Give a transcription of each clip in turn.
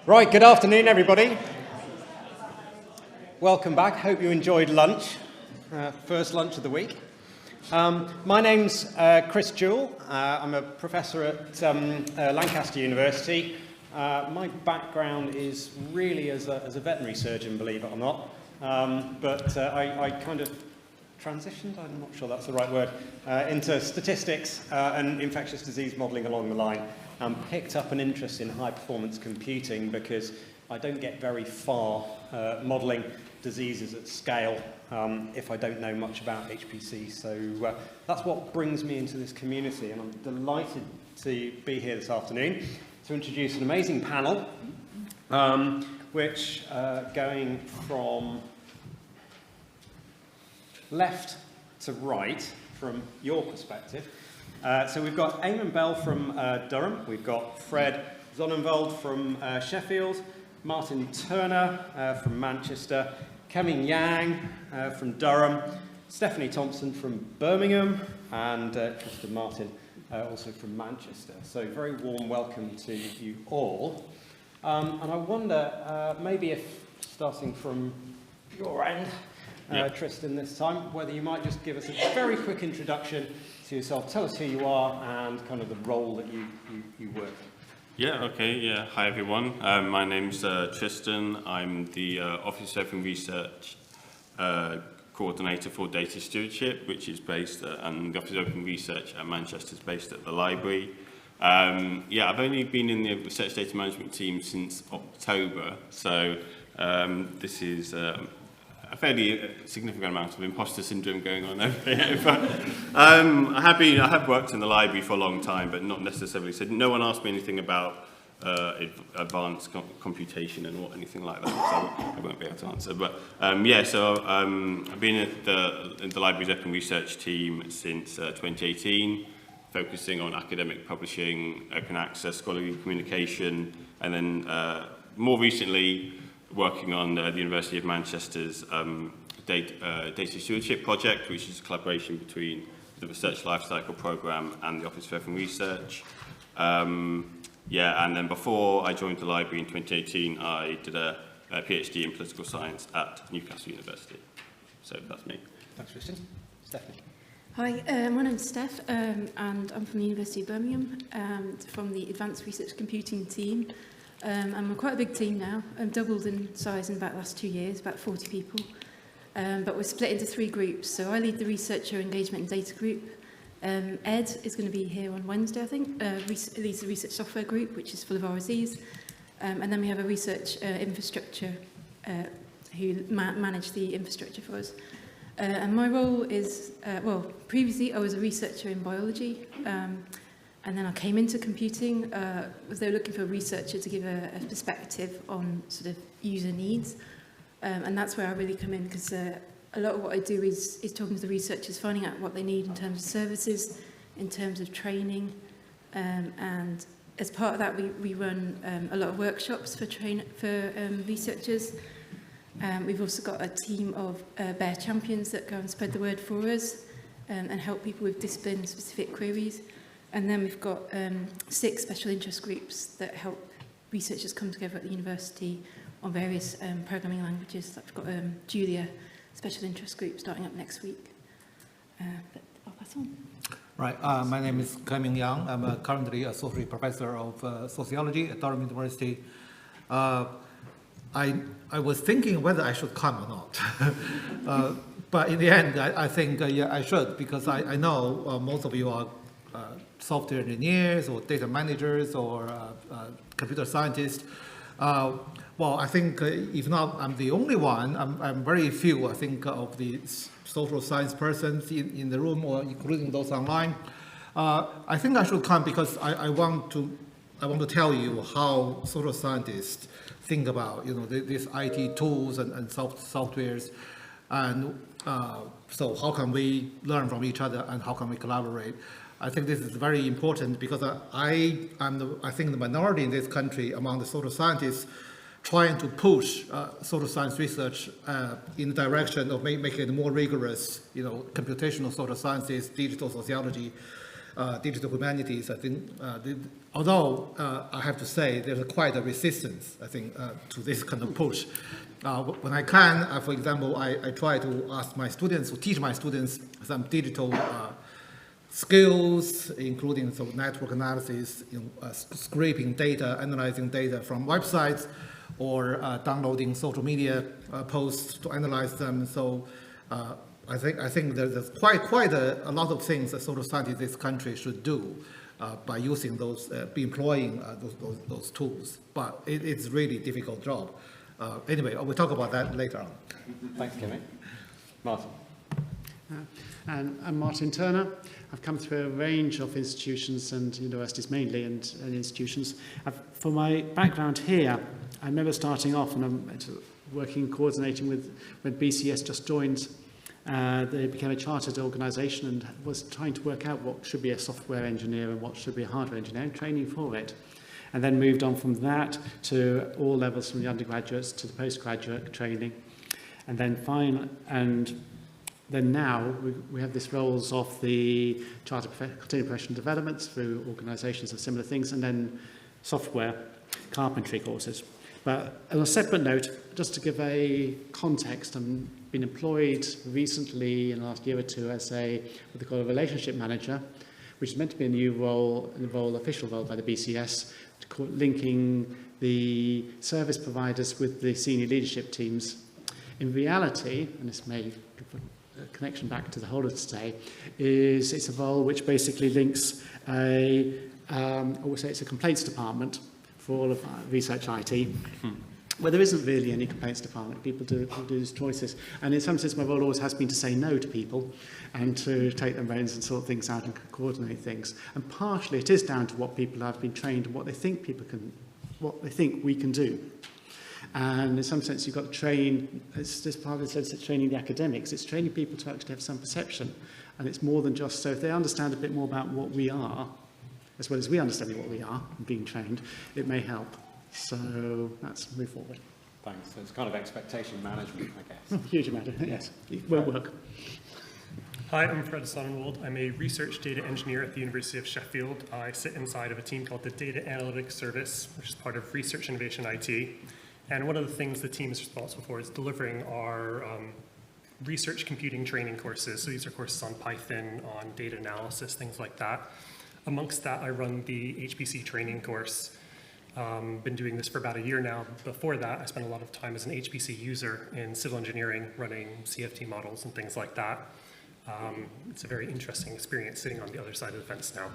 Right, good afternoon, everybody. Welcome back. Hope you enjoyed lunch, first lunch of the week. My name's Jewell. I'm a professor at Lancaster University. My background is really as a veterinary surgeon, believe it or not. But I kind of transitioned, I'm not sure that's the right word, into statistics and infectious disease modelling along the line. Picked up an interest in high-performance computing because I don't get very far modelling diseases at scale if I don't know much about HPC. So that's what brings me into this community, and I'm delighted to be here this afternoon to introduce an amazing panel, which going from left to right from your perspective. So we've got Eamonn from Durham, we've got Fred Sonnenwald from Sheffield, Martin Turner from Manchester, Keming from Durham, Stephanie Thompson from Birmingham, and Tristan Martin also from Manchester. So very warm welcome to you all. And I wonder, maybe if starting from your end, Tristan this time, whether you might just give us a very quick introduction to yourself, tell us who you are and kind of the role that you work in. Hi everyone. My name's Tristan. I'm the Office of Open Research Coordinator for Data Stewardship, which is based and the Office of Open Research at Manchester is based at the library. I've only been in the Research Data Management team since October, so this is a fairly significant amount of imposter syndrome going on over here. But I have worked in the library for a long time, but not necessarily. So no one asked me anything about advanced computation and anything like that, so I won't be able to answer. But I've been at the library's open research team since 2018, focusing on academic publishing, open access, scholarly communication, and then more recently working on the University of Manchester's data stewardship project, which is a collaboration between the Research Lifecycle Programme and the Office for Open Research. And then before I joined the library in 2018, I did a PhD in political science at Newcastle University. So that's me. Thanks, Tristan. Stephanie. Hi, my name's Steph, and I'm from the University of Birmingham, from the Advanced Research Computing team. I'm quite a big team now. I'm doubled in size in about the last 2 years, about 40 people. But we're split into 3 groups. So I lead the Researcher Engagement and Data Group. Ed is going to be here on Wednesday, I think. Leads the Research Software Group, which is full of RSEs. And then we have a Research Infrastructure who manage the infrastructure for us. And my role is, previously I was a researcher in biology. And then I came into computing, as they were looking for a researcher to give a perspective on sort of user needs. And that's where I really come in, because a lot of what I do is talking to the researchers, finding out what they need in terms of services, in terms of training. And as part of that, we run a lot of workshops for researchers. We've also got a team of bear champions that go and spread the word for us and help people with discipline-specific queries. And then we've got 6 special interest groups that help researchers come together at the university on various programming languages. I've got Julia special interest group starting up next week. But I'll pass on. Right. My name is Keming. I'm currently associate professor of sociology at Durham University. I was thinking whether I should come or not. But in the end, I think I should, because I know most of you are software engineers or data managers or computer scientists. I think if not, I'm the only one. I'm very few, I think, of the social science persons in the room, or including those online. I think I should come because I want to tell you how social scientists think about these IT tools and softwares, and so how can we learn from each other and how can we collaborate. I think this is very important because I think the minority in this country among the social scientists trying to push social science research in the direction of making it more rigorous, computational social sciences, digital sociology. digital humanities, I think, although I have to say there's quite a resistance, I think, to this kind of push. When I can, for example, I try to ask my students, to teach my students some digital skills, including some network analysis, scraping data, analyzing data from websites, or downloading social media posts to analyze them. So I think there's quite a lot of things that social scientists in this country should do by using those, be employing those tools. But it's really a difficult job. Anyway, we'll talk about that later on. Thanks, Keming. Martin. And I'm Martin Turner. I've come through a range of institutions and universities mainly, and institutions. For my background here, I remember starting off and I'm working, coordinating with when BCS just joined. They became a chartered organisation and was trying to work out what should be a software engineer and what should be a hardware engineer, and training for it. And then moved on from that to all levels, from the undergraduates to the postgraduate training. And then now we have this roles of the Chartered Continuing Professional Development through organisations of similar things, and then software carpentry courses. But on a separate note, just to give a context, I've been employed recently in the last year or two as what they call a relationship manager, which is meant to be a new role, official role by the BCS, linking the service providers with the senior leadership teams. In reality, and this may give a connection back to the whole of today, it's a role which basically links I would say it's a complaints department for all of research IT, where there isn't really any complaints department. People do these choices. And in some sense, my role always has been to say no to people and to take them reins and sort things out and coordinate things. And partially it is down to what people have been trained and what they think we can do. And in some sense, you've got to train, it's this part of the sense it's training the academics, it's training people to actually have some perception. And it's more than just, so if they understand a bit more about what we are, as well as we understanding what we are and being trained, it may help. So let's move forward. Thanks. So it's kind of expectation management, I guess. Huge amount of, yes, it will work. Hi, I'm Fred Sonnenwald. I'm a research data engineer at the University of Sheffield. I sit inside of a team called the Data Analytics Service, which is part of Research Innovation IT. And one of the things the team is responsible for is delivering our research computing training courses. So these are courses on Python, on data analysis, things like that. Amongst that, I run the HPC training course. Been doing this for about a year now. Before that, I spent a lot of time as an HPC user in civil engineering, running CFD models and things like that. It's a very interesting experience sitting on the other side of the fence now.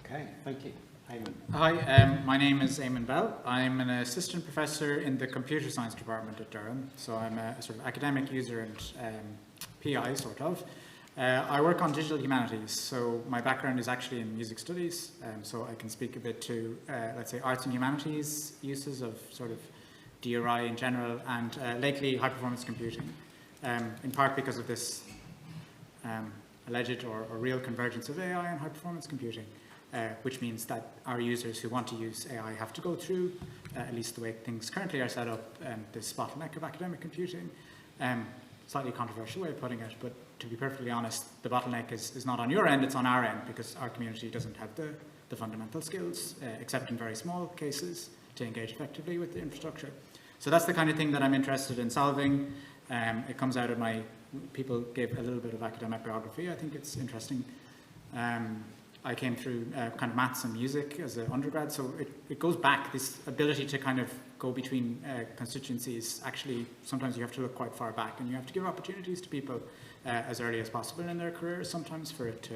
Okay, thank you. Eamonn. Hi, my name is Eamonn Bell. I'm an assistant professor in the computer science department at Durham. So I'm a sort of academic user and PI, sort of. I work on digital humanities, so my background is actually in music studies, so I can speak a bit to, let's say, arts and humanities uses of sort of DRI in general, and lately high-performance computing, in part because of this alleged or real convergence of AI and high-performance computing, which means that our users who want to use AI have to go through, at least the way things currently are set up, this bottleneck of academic computing. Slightly controversial way of putting it, but to be perfectly honest, the bottleneck is not on your end, it's on our end, because our community doesn't have the fundamental skills, except in very small cases, to engage effectively with the infrastructure. So that's the kind of thing that I'm interested in solving. It comes out of people gave a little bit of academic biography. I think it's interesting. I came through kind of maths and music as an undergrad, so it goes back, this ability to kind of go between constituencies. Actually, sometimes you have to look quite far back, and you have to give opportunities to people as early as possible in their careers, sometimes for it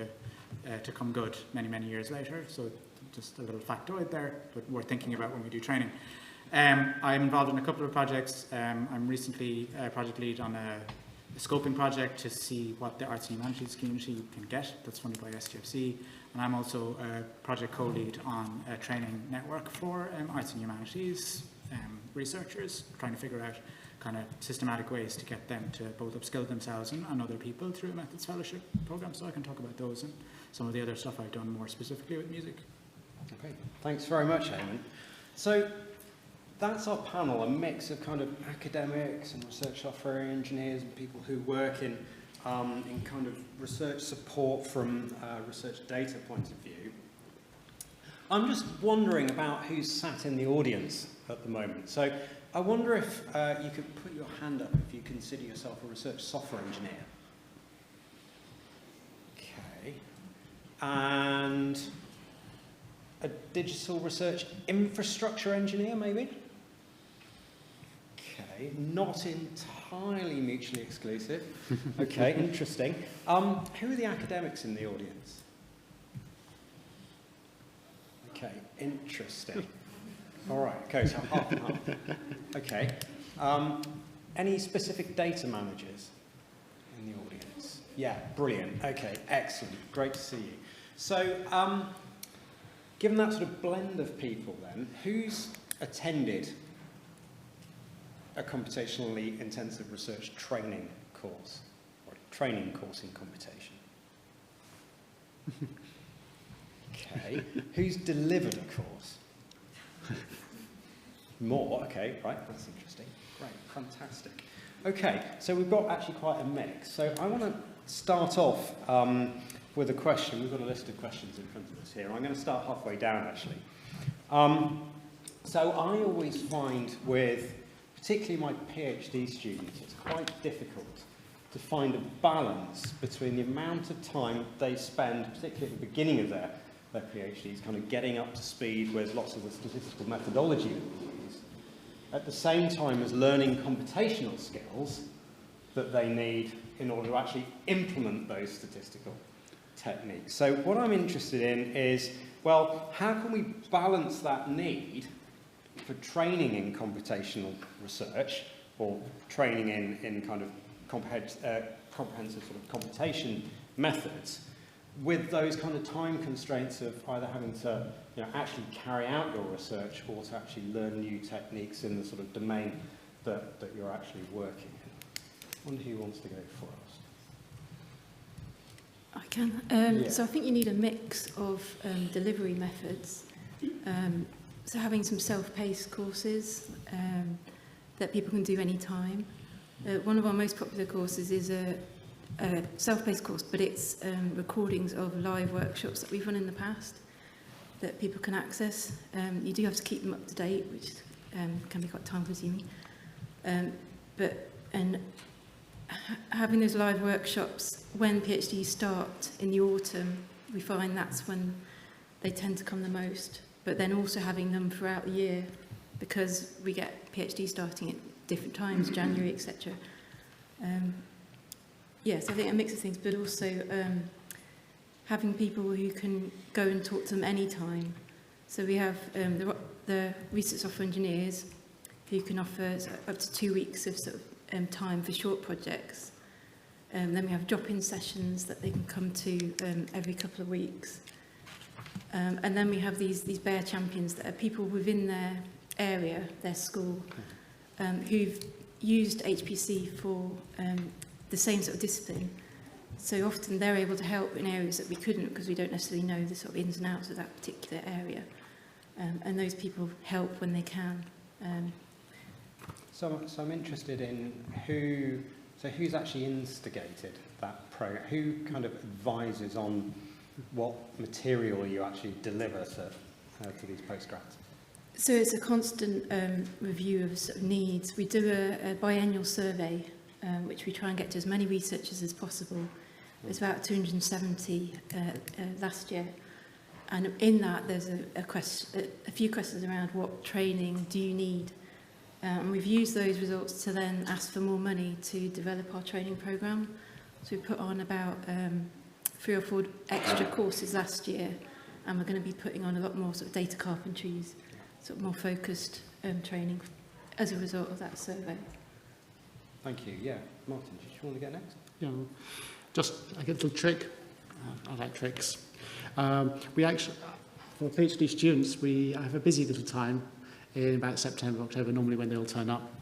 to come good many, many years later. So just a little factoid there, but we're thinking about when we do training. I'm involved in a couple of projects. I'm recently project lead on a scoping project to see what the arts and humanities community can get. That's funded by SGFC. And I'm also a project co-lead on a training network for arts and humanities researchers, trying to figure out kind of systematic ways to get them to both upskill themselves and other people through a methods fellowship program. So I can talk about those and some of the other stuff I've done more specifically with music. Okay, thanks very much, Eamonn. So that's our panel, a mix of kind of academics and research software engineers and people who work in in kind of research support from a research data point of view. I'm just wondering about who's sat in the audience at the moment. So I wonder if you could put your hand up if you consider yourself a research software engineer. Okay. And a digital research infrastructure engineer, maybe? Okay, not entirely mutually exclusive. Okay, interesting. Who are the academics in the audience? Okay, interesting. All right, okay, so half and half. Okay. Any specific data managers in the audience? Yeah, brilliant. Okay, excellent. Great to see you. So, given that sort of blend of people then, who's attended a computationally intensive research training course, or a training course in computation? Okay. Who's delivered a course? More, okay, right, that's interesting. Great, fantastic. Okay, so we've got actually quite a mix. So I want to start off with a question. We've got a list of questions in front of us here. I'm going to start halfway down, actually. So I always find with, particularly my PhD students, it's quite difficult to find a balance between the amount of time they spend, particularly at the beginning of their PhDs, kind of getting up to speed with lots of the statistical methodology that we use, at the same time as learning computational skills that they need in order to actually implement those statistical techniques. So what I'm interested in is, well, how can we balance that need for training in computational research, or training in kind of comprehensive sort of computation methods, with those kind of time constraints of either having to actually carry out your research or to actually learn new techniques in the sort of domain that you're actually working in. I wonder who wants to go first. I can. Yeah. So I think you need a mix of delivery methods. So having some self-paced courses that people can do any time. One of our most popular courses is a self-paced course, but it's recordings of live workshops that we've run in the past that people can access. You do have to keep them up to date, which can be quite time-consuming. Having those live workshops when PhDs start in the autumn, we find that's when they tend to come the most. But then also having them throughout the year, because we get PhDs starting at different times, January, etc. Yes, I think a mix of things, but also having people who can go and talk to them anytime. So we have the research software engineers who can offer up to 2 weeks of sort of time for short projects. Then we have drop-in sessions that they can come to every couple of weeks. And then we have these bear champions that are people within their area, their school, who've used HPC for the same sort of discipline. So often they're able to help in areas that we couldn't because we don't necessarily know the sort of ins and outs of that particular area. And those people help when they can. So I'm interested in who's actually instigated that program? Who kind of advises on what material you actually deliver to these postgrads? So it's a constant review of sort of needs. We do a biennial survey, which we try and get to as many researchers as possible. There's about 270 last year. And in that, there's a few questions around what training do you need. And we've used those results to then ask for more money to develop our training programme. So we put on about 3 or 4 extra courses last year, and we're going to be putting on a lot more sort of data carpentries, sort of more focused training as a result of that survey. Thank you. Yeah, Martin, did you want to get next? Yeah, just a little trick. I like tricks. We actually, for PhD students, we have a busy little time in about September, October, normally when they all turn up.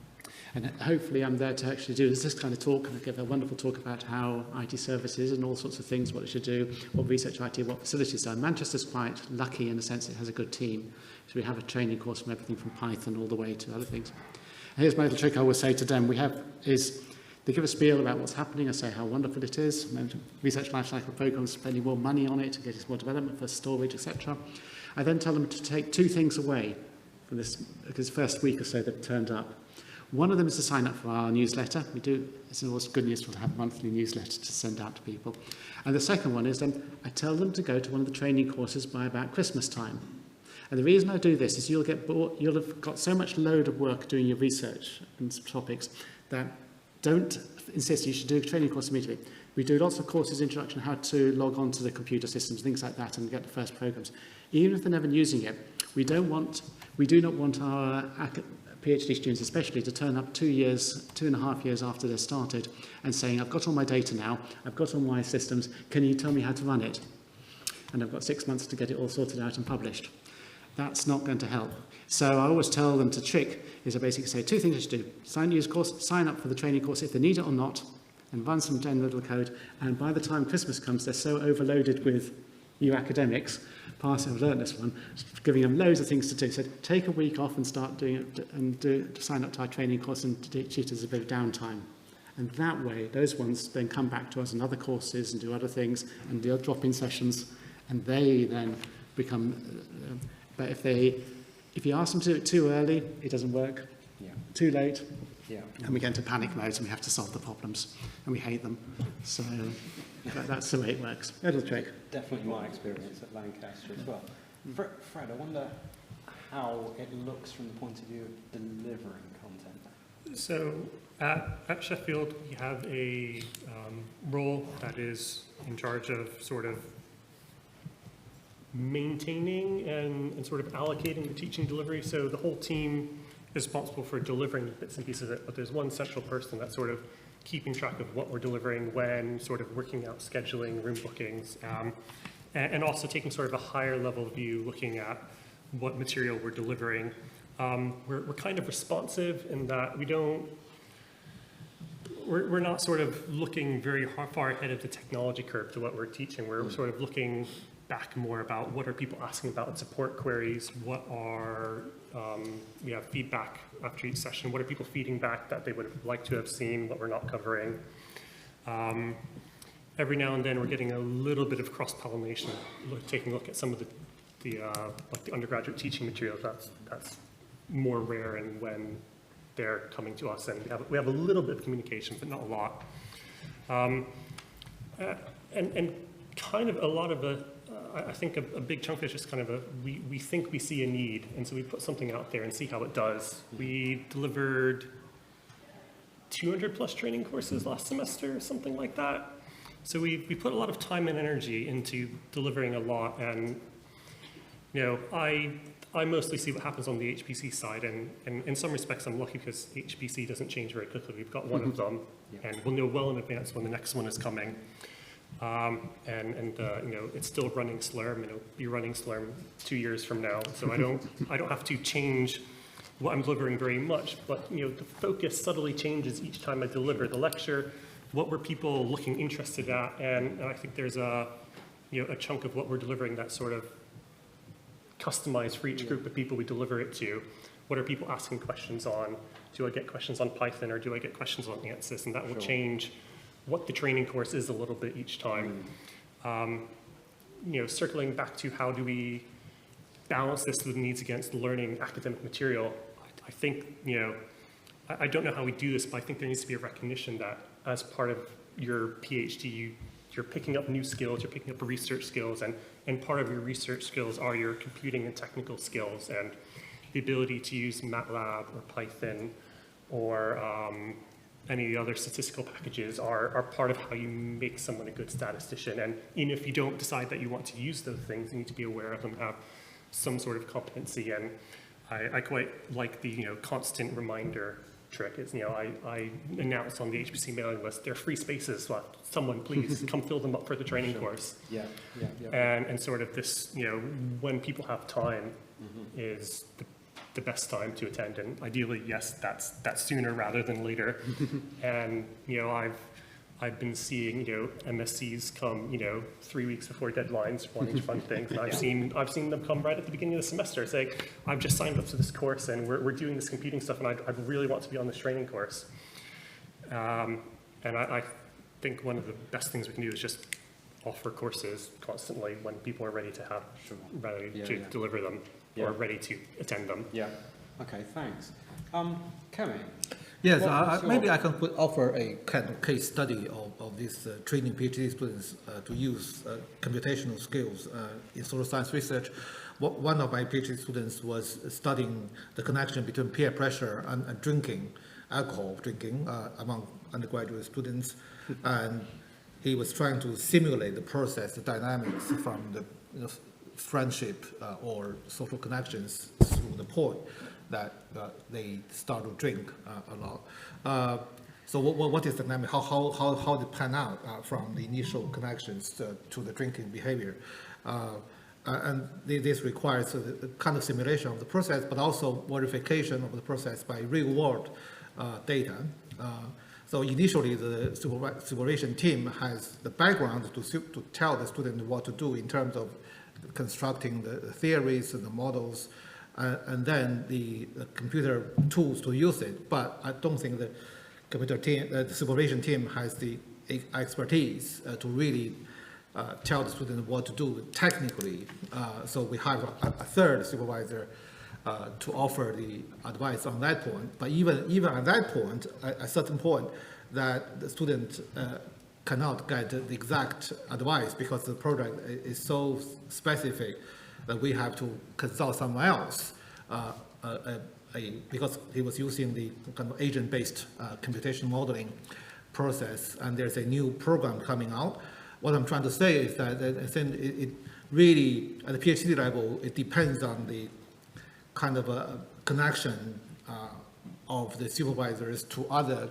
And hopefully I'm there to actually do this kind of talk and give a wonderful talk about how IT services and all sorts of things, what it should do, what research IT, what facilities are. Manchester's quite lucky in the sense it has a good team. So we have a training course from everything from Python all the way to other things. And here's my little trick I always say to them. They give a spiel about what's happening. I say how wonderful it is. Research lifecycle programs spending more money on it, getting more development for storage, etc. I then tell them to take 2 things away from this, because first week or so they've turned up. One of them is to sign up for our newsletter. It's always good news to have a monthly newsletter to send out to people. And the second one is then I tell them to go to one of the training courses by about Christmas time. And the reason I do this is you'll have got so much load of work doing your research and topics that don't insist you should do a training course immediately. We do lots of courses, introduction, how to log on to the computer systems, things like that, and get the first programs. Even if they're never using it, we do not want our PhD students especially to turn up 2.5 years after they're started and saying, I've got all my data now, I've got all my systems, can you tell me how to run it? And I've got 6 months to get it all sorted out and published. That's not going to help. So I always tell them to trick is I basically say 2 things you should do. Sign up for the training course if they need it or not, and run some general code. And by the time Christmas comes, they're so overloaded with you academics, I've learned this one, giving them loads of things to do. So take a week off and start doing it, and sign up to our training course and treat it as a bit of downtime. And that way, those ones then come back to us in other courses and do other things and do drop-in sessions, and they then become... but if you ask them to do it too early, it doesn't work. Yeah. Too late, Yeah. and we get into panic mode and we have to solve the problems, and we hate them. So that's the way it works. Little trick. Definitely my experience at Lancaster as well. Fred, I wonder how it looks from the point of view of delivering content. So at Sheffield, we have a role that is in charge of sort of maintaining and sort of allocating the teaching delivery. So the whole team is responsible for delivering bits and pieces of it, but there's one central person that's sort of keeping track of what we're delivering when, sort of working out scheduling, room bookings, and also taking sort of a higher level view, looking at what material we're delivering. We're kind of responsive in that we're not sort of looking very far ahead of the technology curve to what we're teaching. We're sort of looking back more about what are people asking about in support queries, what are we have feedback after each session, what are people feeding back that they would have liked to have seen, what we're not covering. Every now and then we're getting a little bit of cross-pollination, taking a look at some of the undergraduate teaching materials. That's more rare, and when they're coming to us, and we have a little bit of communication, but not a lot. And kind of a lot of I think a big chunk of it is just kind of we think we see a need, and so we put something out there and see how it does. We delivered 200 plus training courses last semester, or something like that. So we put a lot of time and energy into delivering a lot, and I mostly see what happens on the HPC side, and in some respects I'm lucky because HPC doesn't change very quickly. We've got one of them, and we'll know well in advance when the next one is coming. It's still running Slurm, it'll be running Slurm 2 years from now, so I don't have to change what I'm delivering very much, but the focus subtly changes each time I deliver the lecture. What were people looking interested at, and I think there's a chunk of what we're delivering that's sort of customized for each group of people we deliver it to. What are people asking questions on? Do I get questions on Python, or do I get questions on ANSYS? And that will change what the training course is a little bit each time. Circling back to how do we balance this with needs against learning academic material, I think, I don't know how we do this, but I think there needs to be a recognition that as part of your PhD, you're picking up new skills, you're picking up research skills, and part of your research skills are your computing and technical skills, and the ability to use MATLAB or Python or any of the other statistical packages are part of how you make someone a good statistician. And even if you don't decide that you want to use those things, you need to be aware of them, have some sort of competency. And I quite like the constant reminder trick. It's, I announced on the HPC mailing list, there are free spaces. Well, someone please come fill them up for the training course. Yeah. And sort of this, when people have time is the best time to attend, and ideally, yes, that's sooner rather than later. And I've been seeing MSCs come 3 weeks before deadlines wanting to fund things, and I've seen them come right at the beginning of the semester saying, I've just signed up to this course and we're doing this computing stuff, and I really want to be on this training course. And I think one of the best things we can do is just offer courses constantly when people are ready to have, ready to deliver them or ready to attend them. Yeah. Okay, thanks. Keming? Yes, What's your- maybe I can offer a kind of case study of these training PhD students to use computational skills in social science research. One of my PhD students was studying the connection between peer pressure and drinking, alcohol drinking among undergraduate students, and he was trying to simulate the process, the dynamics from the friendship or social connections through the point that they start to drink a lot. So what is the dynamic? How did it pan out from the initial connections to the drinking behavior? And this requires a kind of simulation of the process, but also verification of the process by real-world data. So initially, the supervision team has the background to tell the student what to do in terms of constructing the theories and the models, and then the computer tools to use it. But I don't think the computer team, the supervision team has the expertise to really tell the student what to do technically. So we have a third supervisor to offer the advice on that point. But even at that point, at a certain point, that the student cannot get the exact advice because the project is so specific that we have to consult someone else because he was using the kind of agent-based computation modeling process, and there's a new program coming out. What I'm trying to say is that it really, at the PhD level, it depends on the kind of a connection of the supervisors to other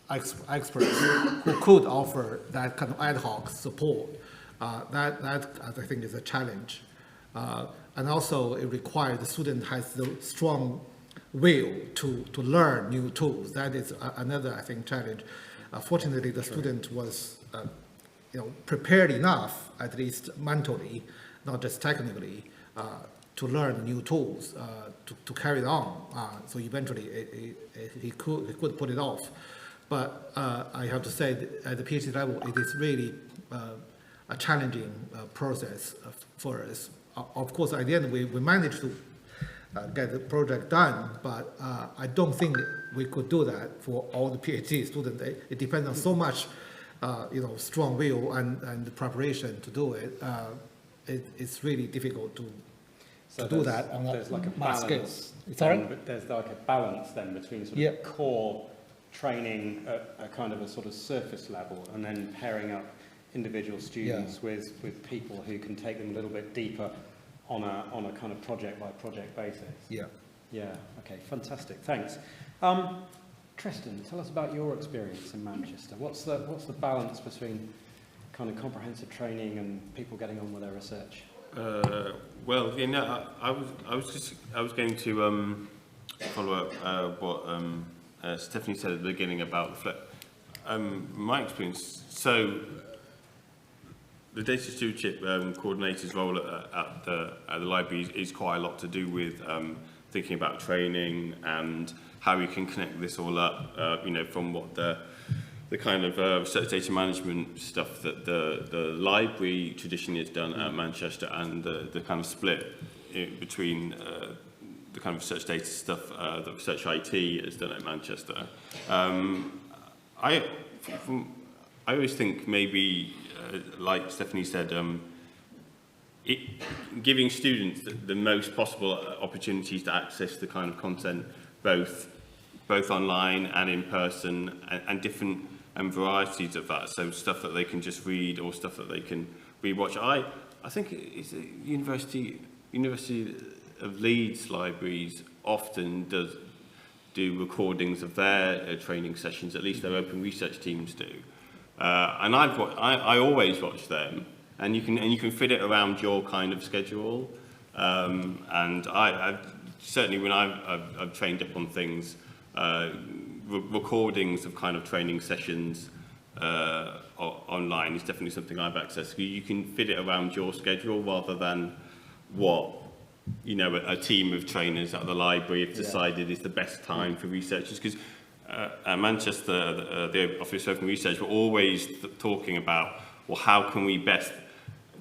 experts who could offer that kind of ad hoc support. That I think is a challenge. And also it requires the student has the strong will to learn new tools. That is another, I think, challenge. Fortunately, the student was prepared enough, at least mentally, not just technically, to learn new tools, to carry it on. So eventually he could put it off. But I have to say that at the PhD level, it is really a challenging process for us. Of course, at the end, we managed to get the project done, but I don't think we could do that for all the PhD students. It depends on so much strong will and preparation to do it. It's really difficult to do that on there's like a mass balance. Sorry? There's like a balance then between sort of core training at a kind of a sort of surface level, and then pairing up individual students with people who can take them a little bit deeper on a kind of project by project basis. Yeah. Okay. Fantastic. Thanks. Tristan, tell us about your experience in Manchester. What's the balance between kind of comprehensive training and people getting on with their research? Well, I was going to follow up what Stephanie said at the beginning about my experience. So the data stewardship coordinator's role at the library is quite a lot to do with thinking about training and how we can connect this all up, from what the kind of research data management stuff that the library traditionally has done at Manchester, and the kind of split between the kind of research data stuff that research IT has done at Manchester. I always think maybe, like Stephanie said, giving students the most possible opportunities to access the kind of content, both online and in person, and different varieties of that. So stuff that they can just read or stuff that they can rewatch. I think it's the University of Leeds libraries often do recordings of their training sessions. At least their open research teams do. And I always watch them, and you can fit it around your kind of schedule. And I've certainly, when I've trained up on things, recordings of kind of training sessions online is definitely something I've accessed. You can fit it around your schedule rather than what a team of trainers at the library have decided is the best time for researchers. Because at Manchester, the Office of Open Research, were always talking about, well, how can we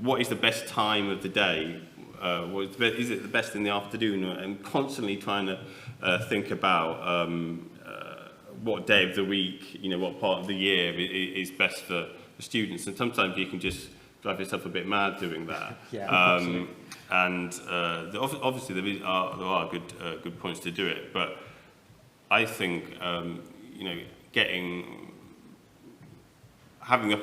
what is the best time of the day? Is it the best in the afternoon? And constantly trying to think about what day of the week, what part of the year is best for students. And sometimes you can just drive yourself a bit mad doing that. And obviously there are good points to do it, but I think having the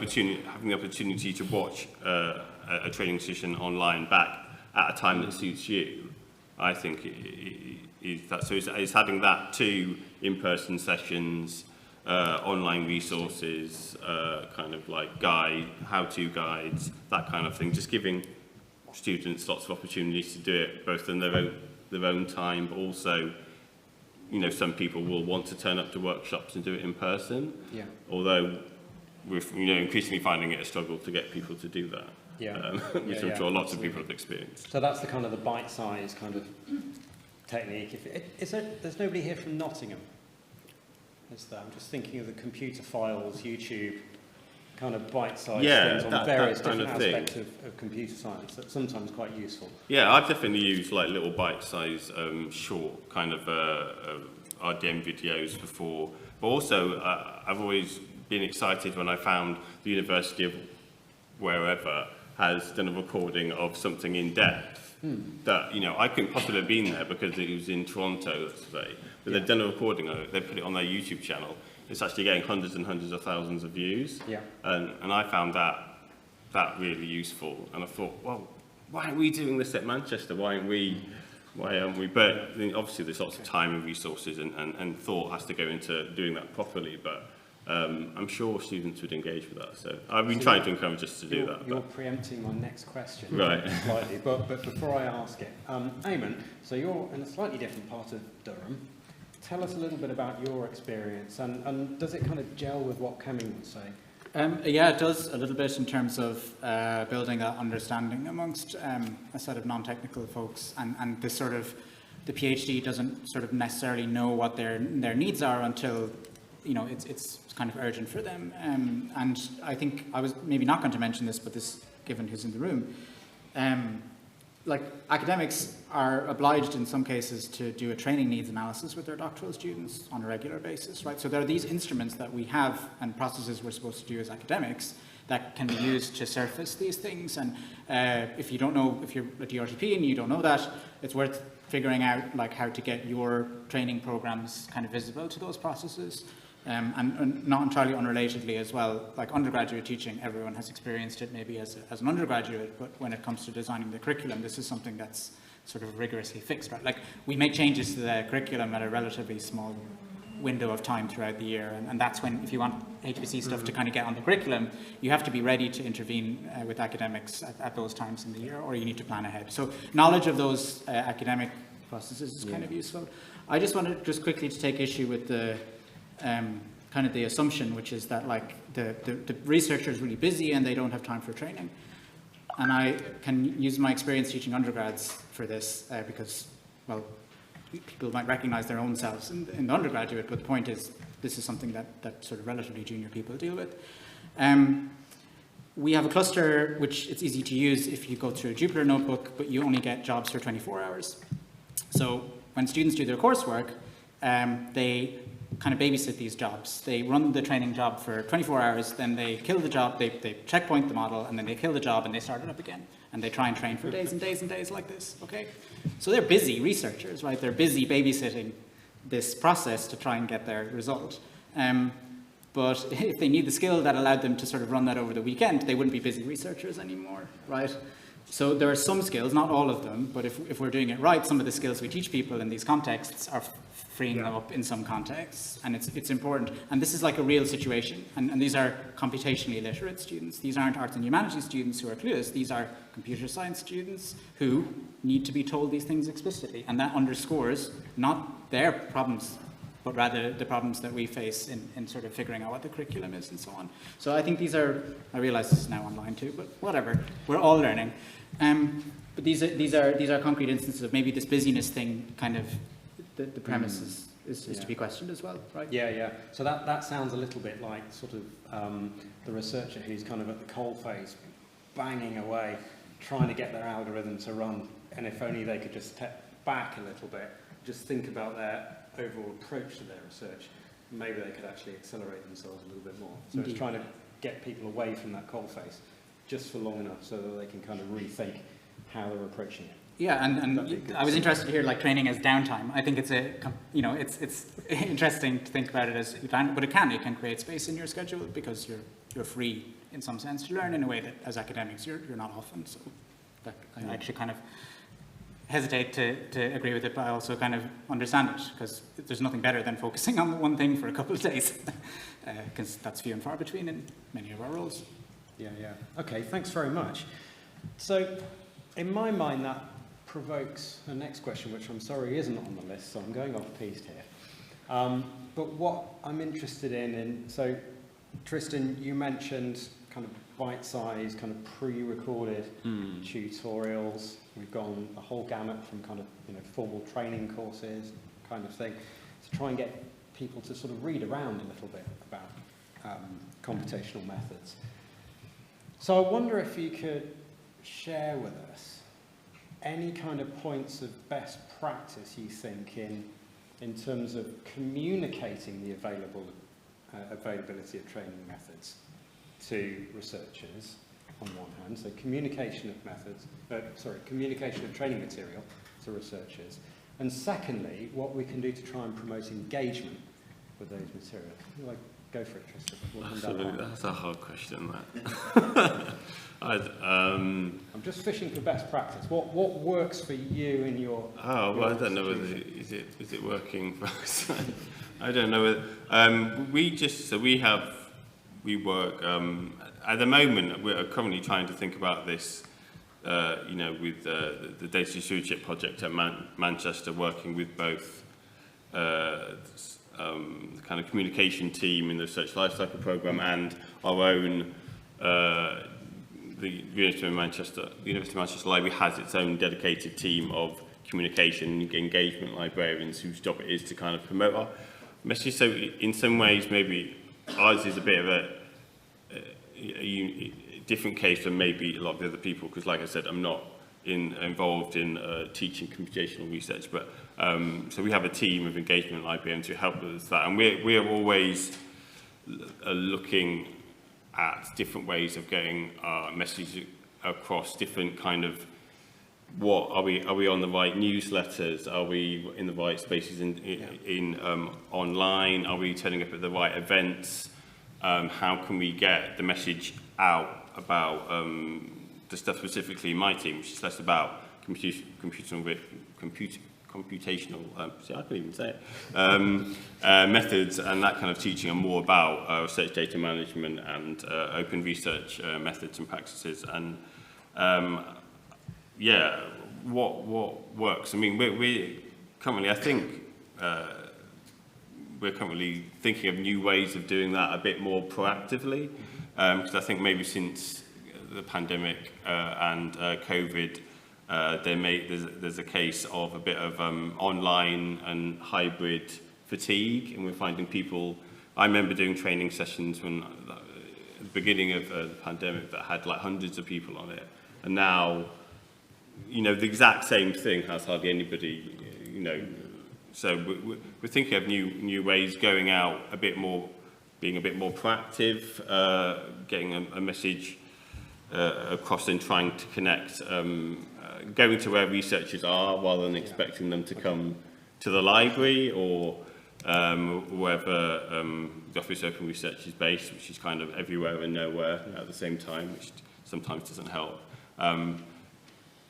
opportunity to watch a training session online back at a time that suits you, I think is that. So it's having that to in-person sessions, online resources, kind of like how-to guides, that kind of thing. Just giving students lots of opportunities to do it, both in their own time, but also, some people will want to turn up to workshops and do it in person. Yeah. Although we're increasingly finding it a struggle to get people to do that. Yeah. Which I'm sure lots of people have experienced. So that's the kind of the bite-sized kind of technique. There's nobody here from Nottingham, is there? I'm just thinking of the computer files, YouTube, kind of bite-sized things on various different aspects of computer science. That's sometimes quite useful. Yeah, I've definitely used like little bite-sized, short kind of RDM videos before. But also, I've always been excited when I found the University of wherever has done a recording of something in depth that, I couldn't possibly have been there because it was in Toronto, let's say. But they've done a recording of it, they put it on their YouTube channel. It's actually getting hundreds and hundreds of thousands of views. Yeah. And I found that really useful. And I thought, well, why aren't we doing this at Manchester? Why aren't we? But obviously there's lots of time and resources and thought has to go into doing that properly. But I'm sure students would engage with that. So I've been trying to encourage us to do that. You're preempting my next question, right? Slightly, but before I ask it, Eamonn, so you're in a slightly different part of Durham. Tell us a little bit about your experience, and does it kind of gel with what Keming would say? Yeah, it does a little bit in terms of building that understanding amongst a set of non-technical folks, and this sort of, the PhD doesn't sort of necessarily know what their needs are until it's kind of urgent for them. And I think I was maybe not going to mention this, but this, given who's in the room, like academics are obliged in some cases to do a training needs analysis with their doctoral students on a regular basis, right? So there are these instruments that we have and processes we're supposed to do as academics that can be used to surface these things. And if you don't know, if you're a DRTP and you don't know that, it's worth figuring out like how to get your training programs kind of visible to those processes. And not entirely unrelatedly as well, like undergraduate teaching, everyone has experienced it maybe as an undergraduate, but when it comes to designing the curriculum, this is something that's sort of rigorously fixed, right? Like we make changes to the curriculum at a relatively small window of time throughout the year, and that's when, if you want HPC stuff to kind of get on the curriculum, you have to be ready to intervene with academics at those times in the year, or you need to plan ahead. So knowledge of those academic processes is kind of useful. I just wanted just quickly to take issue with the kind of the assumption, which is that like the researcher is really busy and they don't have time for training. And I can use my experience teaching undergrads for this because, well, people might recognize their own selves in the undergraduate, but the point is this is something that sort of relatively junior people deal with. We have a cluster which it's easy to use if you go through a Jupyter notebook, but you only get jobs for 24 hours. So when students do their coursework, they kind of babysit these jobs. They run the training job for 24 hours, then they kill the job, they checkpoint the model, and then they kill the job and they start it up again. And they try and train for days and days and days like this, okay? So they're busy researchers, right? They're busy babysitting this process to try and get their result. But if they need the skill that allowed them to sort of run that over the weekend, they wouldn't be busy researchers anymore, right? So there are some skills, not all of them, but if we're doing it right, some of the skills we teach people in these contexts are freeing them up in some contexts, and it's important. And this is like a real situation, and these are computationally literate students. These aren't arts and humanities students who are clueless. These are computer science students who need to be told these things explicitly, and that underscores not their problems, but rather the problems that we face in sort of figuring out what the curriculum is and so on. So I think these are, I realize this is now online too, but whatever, we're all learning. But these are concrete instances of maybe this busyness thing kind of, the premise is to be questioned as well, right? Yeah. So that sounds a little bit like sort of the researcher who's kind of at the coalface, banging away, trying to get their algorithm to run, and if only they could just step back a little bit, just think about their overall approach to their research, maybe they could actually accelerate themselves a little bit more. So Indeed. it's trying to get people away from that coalface just for long enough so that they can kind of rethink how they're approaching it. Yeah, and I was interested to hear like training as downtime. I think it's it's interesting to think about it as down, but it can create space in your schedule because you're free in some sense to learn in a way that as academics you're not often. So that, I actually kind of hesitate to agree with it, but I also kind of understand it because there's nothing better than focusing on one thing for a couple of days because that's few and far between in many of our roles. Yeah. Okay, thanks very much. So in my mind that provokes the next question, which I'm sorry isn't on the list, so I'm going off piste here. But what I'm interested in, so Tristan, you mentioned kind of bite-sized, kind of pre-recorded tutorials. We've gone a whole gamut from kind of formal training courses kind of thing to try and get people to sort of read around a little bit about computational methods. So I wonder if you could share with us any kind of points of best practice you think in terms of communicating the availability of training methods to researchers on one hand, so communication of training material to researchers, and secondly, what we can do to try and promote engagement with those materials. Like, go for it, Tristan. Absolutely, that's a hard question, that. I'm just fishing for best practice. What works for you in your? Oh well, I don't know whether is it working for us. I don't know whether we work at the moment. We're currently trying to think about this. With the Data Stewardship Project at Manchester, working with both the kind of communication team in the Research Lifecycle Programme and our own. The University of Manchester Library has its own dedicated team of communication and engagement librarians whose job it is to kind of promote our message. So in some ways, maybe ours is a bit of a different case than maybe a lot of the other people, because like I said, I'm not involved in teaching computational research, but so we have a team of engagement librarians who help us with that, and we're always looking at different ways of getting our message across, different kind of what are we on the right newsletters, are we in the right spaces in online, are we turning up at the right events, how can we get the message out about the stuff specifically in my team, which is less about computational I can't even say it, methods and that kind of teaching, and more about research data management and open research methods and practices. And what works? I mean, we're currently, I think, we're currently thinking of new ways of doing that a bit more proactively, because I think maybe since the pandemic and COVID, there's a case of a bit of online and hybrid fatigue, and we're finding people. I remember doing training sessions when at the beginning of the pandemic that had like hundreds of people on it, and now, the exact same thing has hardly anybody. So we're thinking of new ways, going out a bit more, being a bit more proactive, getting a message across and trying to connect. Going to where researchers are rather than expecting them to come to the library or wherever the Office of Open Research is based, which is kind of everywhere and nowhere at the same time, which sometimes doesn't help.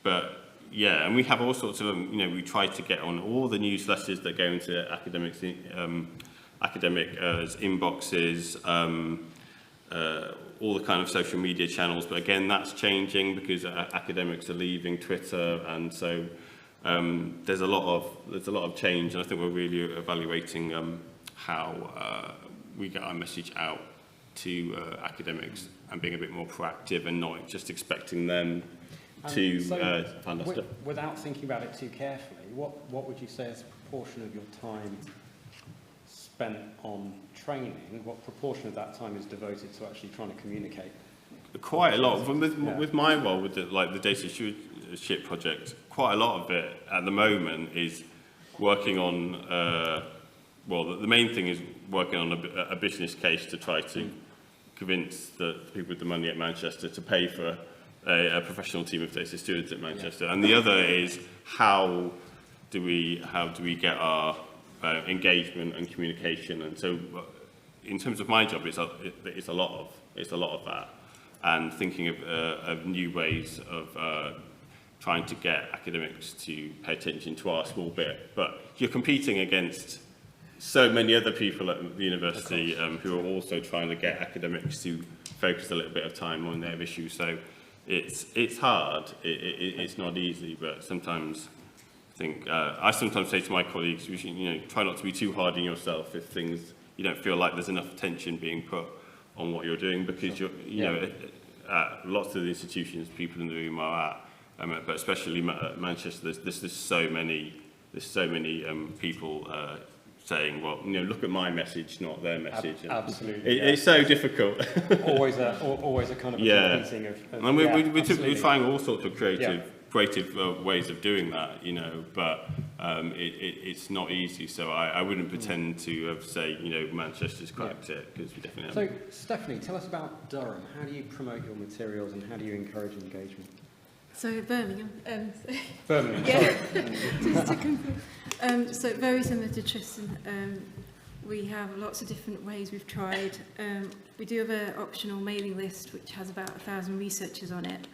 But yeah, and we have all sorts of, we try to get on all the newsletters that go into academic inboxes, all the kind of social media channels, but again, that's changing because academics are leaving Twitter, and so there's a lot of change, and I think we're really evaluating how we get our message out to academics and being a bit more proactive and not just expecting them to find us stuff. Without thinking about it too carefully, what would you say is a proportion of your time spent on training, what proportion of that time is devoted to actually trying to communicate? Quite a lot. With my role with the data stewardship project, quite a lot of it at the moment is working on, the main thing is working on a business case to try to convince the people with the money at Manchester to pay for a professional team of data stewards at Manchester. And the other is how do we get our engagement and communication. And so in terms of my job, it's a lot of that. And thinking of new ways of trying to get academics to pay attention to our small bit. But you're competing against so many other people at the university who are also trying to get academics to focus a little bit of time on their issues. So it's hard. It's not easy, but sometimes I sometimes say to my colleagues, you should, try not to be too hard on yourself if you don't feel like there's enough attention being put on what you're doing, because lots of the institutions people in the room are at, but especially at Manchester, there's so many people saying, well, look at my message, not their message. Absolutely. It's so difficult. always a kind of competing of and we're trying all sorts of creative ways of doing that, but it's not easy. So I wouldn't pretend to say, Manchester's cracked it, because we definitely haven't. So, Stephanie, tell us about Durham. How do you promote your materials and how do you encourage engagement? So Birmingham. Birmingham, yeah. sorry. Just to confirm. So very similar to Tristan. We have lots of different ways we've tried. We do have an optional mailing list which has about 1,000 researchers on it.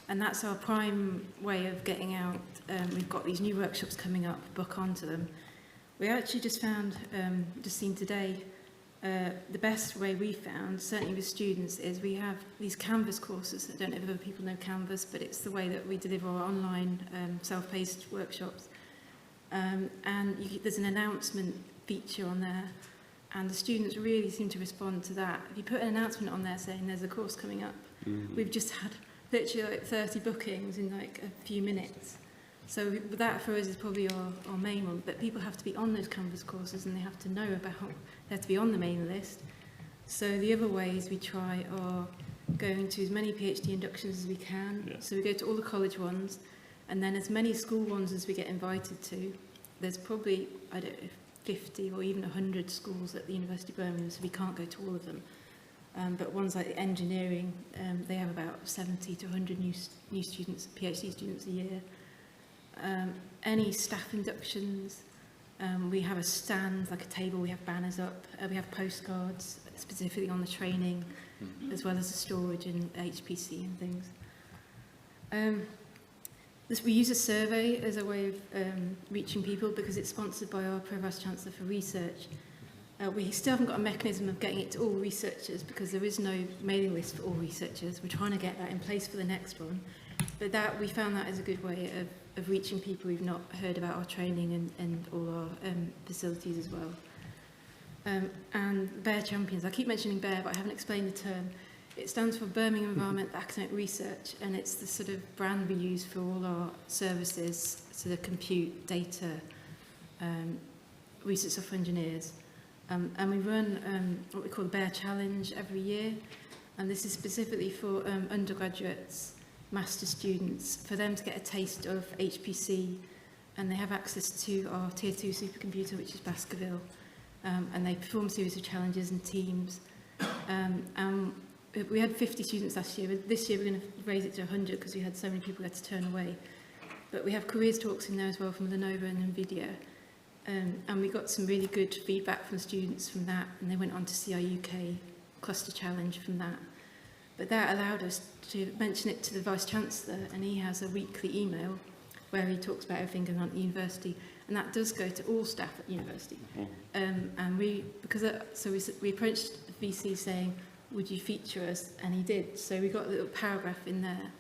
And that's our prime way of getting out. We've got these new workshops coming up, book onto them. We actually just found, just seen today, the best way we found, certainly with students, is we have these Canvas courses. I don't know if other people know Canvas, but it's the way that we deliver our online self-paced workshops. There's an announcement feature on there, and the students really seem to respond to that. If you put an announcement on there saying there's a course coming up, we've just had literally like 30 bookings in like a few minutes. So that for us is probably our main one, but people have to be on those Canvas courses and they have to know about, they have to be on the mailing list. So the other ways we try are going to as many PhD inductions as we can. Yeah. So we go to all the college ones, and then as many school ones as we get invited to. There's probably, I don't know, 50 or even 100 schools at the University of Birmingham, so we can't go to all of them. But ones like engineering, they have about 70 to 100 new students, PhD students a year. Any staff inductions, we have a stand, like a table, we have banners up, we have postcards specifically on the training, as well as the storage and HPC and things. We use a survey as a way of reaching people because it's sponsored by our Pro-Vice Chancellor for Research. We still haven't got a mechanism of getting it to all researchers because there is no mailing list for all researchers. We're trying to get that in place for the next one. But we found that as a good way of reaching people who've not heard about our training and all our facilities as well. And Bear Champions, I keep mentioning Bear, but I haven't explained the term. It stands for Birmingham Environment Academic Research, and it's the sort of brand we use for all our services, so the compute, data, research software engineers. And we run what we call the Bear Challenge every year, and this is specifically for undergraduates, master's students, for them to get a taste of HPC, and they have access to our Tier 2 supercomputer, which is Baskerville, and they perform a series of challenges and teams. And we had 50 students last year, but this year we're going to raise it to 100 because we had so many people we had to turn away. But we have careers talks in there as well from Lenovo and NVIDIA. And we got some really good feedback from students from that, and they went on to CI UK Cluster Challenge from that. But that allowed us to mention it to the Vice-Chancellor, and he has a weekly email where he talks about everything going on at the university, and that does go to all staff at the university. And we approached the VC saying, would you feature us? And he did. So we got a little paragraph in there.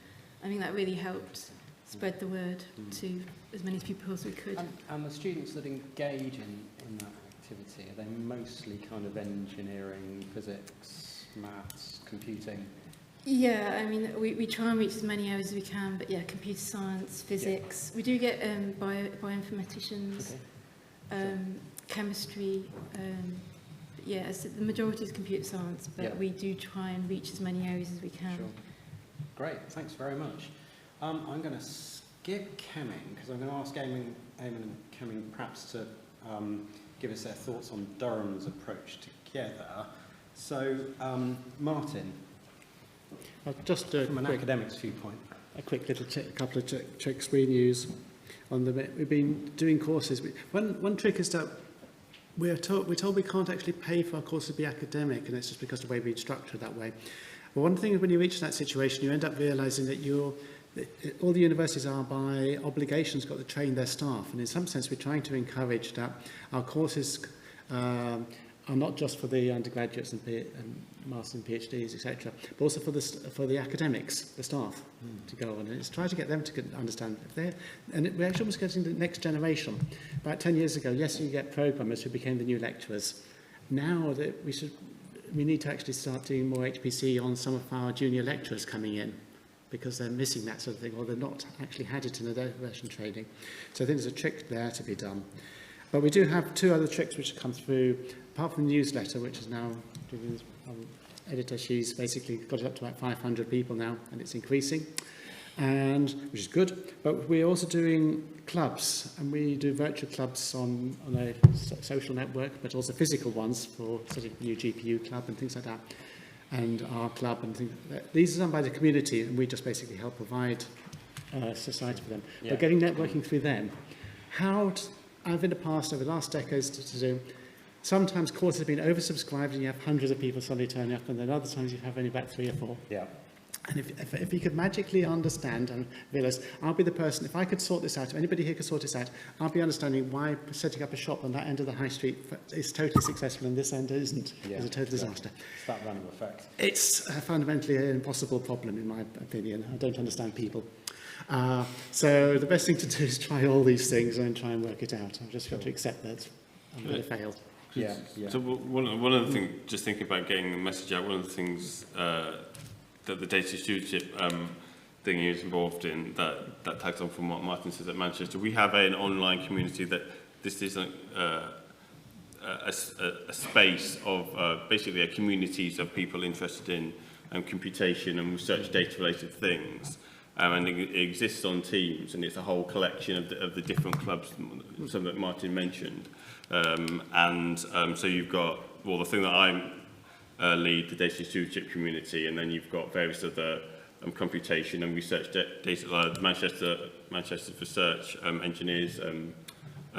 I think that really helped spread the word to as many people as we could. And the students that engage in that activity, are they mostly kind of engineering, physics, maths, computing? Yeah, I mean, we try and reach as many areas as we can, but yeah, computer science, physics. Yeah. We do get bioinformaticians, chemistry. Yeah, the majority is computer science, but Yeah. we do try and reach as many areas as we can. Sure. Great, thanks very much. I'm going to skip Keming because I'm going to ask Eamonn and Keming perhaps to give us their thoughts on Durham's approach together. So, Martin, Just from an academic's viewpoint. a quick little couple of tricks we use on the. We've been doing courses. One trick is that we're told we can't actually pay for our course to be academic, and it's just because of the way we structure it that way. But one thing is when you reach that situation, you end up realising that all the universities are by obligations got to train their staff, and in some sense we're trying to encourage that our courses are not just for the undergraduates and masters and PhDs, etc., but also for the academics, the staff, to go on. And it's trying to get them to understand. And we're actually almost getting the next generation. About 10 years ago, yes, you get programmers who became the new lecturers. Now that we need to actually start doing more HPC on some of our junior lecturers coming in, because they're missing that sort of thing, or they're not actually had it in their version training. So I think there's a trick there to be done. But we do have two other tricks which have come through, apart from the newsletter, which is now, editor, she's basically got it up to about 500 people now, and it's increasing, and which is good. But we're also doing clubs, and we do virtual clubs on a social network, but also physical ones for sort of new GPU club and things like that, and our club and things like that. These are done by the community, and we just basically help provide society for them. Yeah. But getting networking through them, I've in the past, over the last decades, to do. Sometimes courses have been oversubscribed and you have hundreds of people suddenly turning up, and then other times you have only about 3 or 4. Yeah. And if you could magically understand and realise, I'll be the person, if I could sort this out, if anybody here could sort this out, I'll be understanding why setting up a shop on that end of the high street is totally successful and this end isn't. Yeah, It's a total disaster. It's that random effect. It's fundamentally an impossible problem, in my opinion. I don't understand people. So the best thing to do is try all these things and try and work it out. I've just got to accept that I'm going to fail. Yeah, yeah. So one of the things, just thinking about getting the message out, one of the things that the data stewardship thing is involved in, that tags on from what Martin says at Manchester, we have an online community that this is a space of basically a communities of people interested in computation and research data related things. And it exists on Teams, and it's a whole collection of the different clubs, some that Martin mentioned. So you've got, well, the thing that I lead, the data stewardship community, and then you've got various other computation and research data, Manchester research engineers,